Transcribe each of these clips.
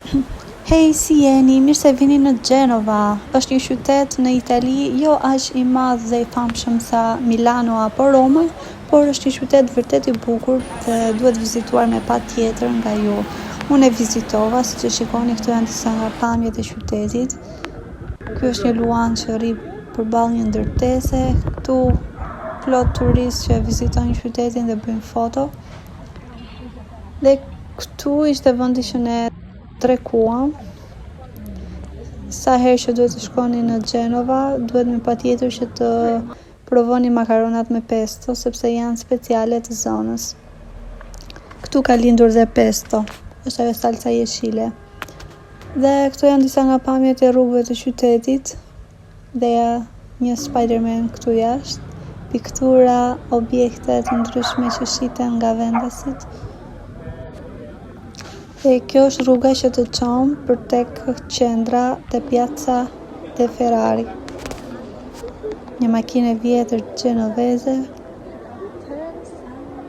Hej, si jeni? Mirë se vini në Gjenova. Është një qytet në Itali, jo aq i madh dhe i famshëm sa Milano apo Roma, por është një qytet vërtet i bukur dhe duhet vizituar me patjetër nga ju. Unë e vizitova, siç e shikoni këtu janë disa nga pamjet e qytetit. Ky është një luan që rri përballë një ndërtese. Këtu plot turistë që vizitojnë qytetin dhe bëjnë foto. Dhe këtu ishte vendi që ne trekuam. Sa herë që duhet të shkoni në Gjenova, duhet me patjetër që të provoni makaronat me pesto, sepse janë speciale të zonës. Këtu ka lindur dhe pesto, është ajo salsa jeshile. Dhe këtu janë disa nga pamjet e rrugëve të qytetit, dhe një Spider-Man këtu jashtë, piktura, objekte të ndryshme që shiten nga vendasit. Dhe kjo është rruga që të çon për tek qendra te Piazza de Ferrari. Një makinë e vjetër gjenoveze.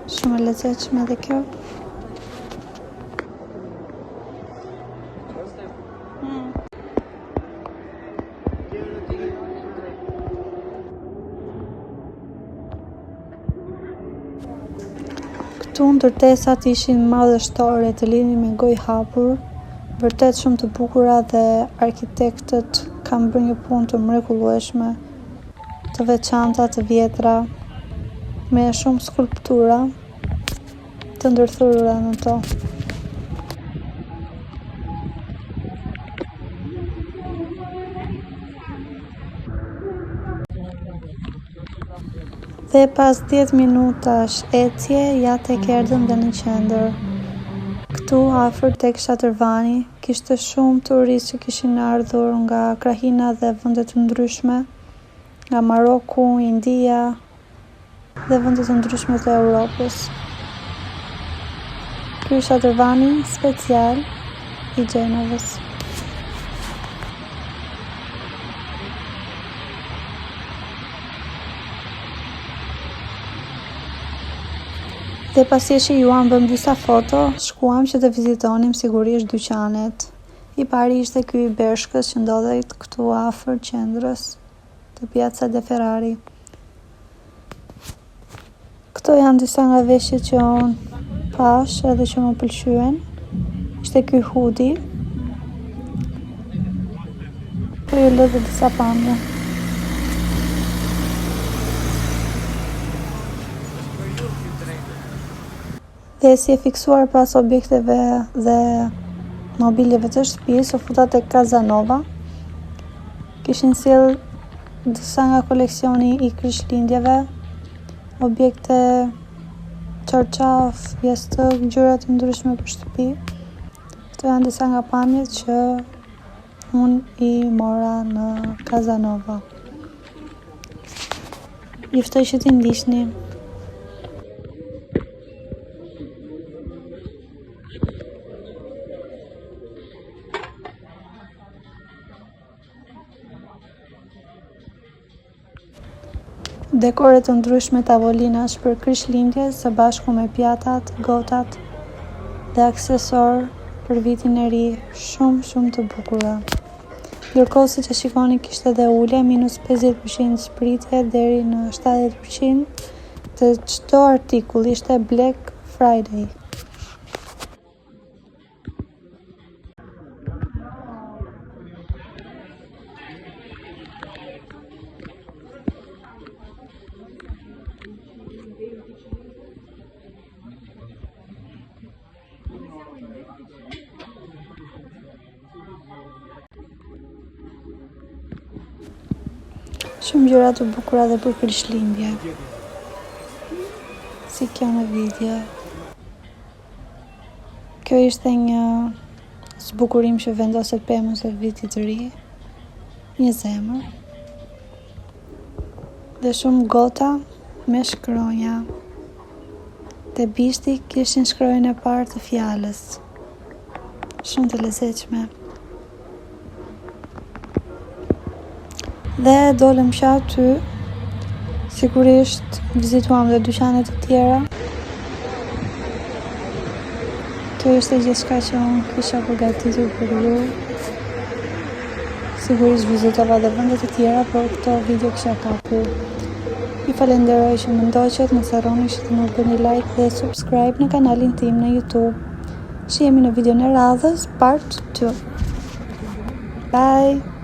Shumë e lezetshme edhe kjo. Këtu ndërtesat ishin madhështore të lidhur me gojë hapur, vërtet shumë të bukura dhe arkitektët kanë bërë një punë të mrekullueshme, të veçanta, të vjetra, me shumë skulptura të ndërthurura në to. Dhe pas 10 minutash ecje, ja tek erdhëm dhe në qendër. Këtu afër tek Shatërvani, kishte shumë turistë që kishin ardhur nga krahina dhe vende të ndryshme, nga Maroku, India dhe vende të ndryshme të Europës. Ky është Shatërvani special i Gjenovës. Dhe pasi që juan bëm disa foto, shkuam që të vizitonim sigurisht dyqanet. I pari ishte ky i Bershkës që ndodhet këtu afër qendrës të Piazza de Ferrari. Këto janë disa nga veshjet që unë pash edhe që më pëlqyen. Ishte ky hoodie. Po ju lë dhe disa pamje. Dhe si e fiksuar pas objekteve dhe mobiljeve të shtëpisë, u futa tek Casanova. Kishin sjell disa nga koleksioni i Krishtlindjeve, objekte çarçaf, jastëk, gjëra të ndryshme për shtëpi. Këto janë disa nga pamjet që unë i mora në Casanova. Ju ftoj që t'i ndiqni. Dekore të ndryshme tavolinash për Krishtlindje së bashku me pjatat, gotat dhe aksesor për vitin e ri, shumë të bukura. Ndërkohë siç e shikoni kishte edhe ule minus 50% shpritje deri në 70% të çdo artikulli, ishte Black Friday. Shumë gjëra të bukura dhe për Krishtlindje. Si kjo në video. Kjo ishte një zbukurim që vendoset pemës e vitit të ri. Një zemër. Dhe shumë gota me shkronja. Te bishti kishin shkronjën e parë të fjalës. Shumë të lezetshme. Dhe dolëm që aty, sigurisht vizituam dhe dyqanet të tjera. Kjo ishte gjithçka që unë kisha përgatitur për ju. Sigurisht vizitova dhe vende të tjera, por këto video kisha kapur. Ju falenderoj që më ndoqët, mos harroni që të më bëni like dhe subscribe në kanalin tim në YouTube. Shihemi në videon e radhës, part 2. Bye!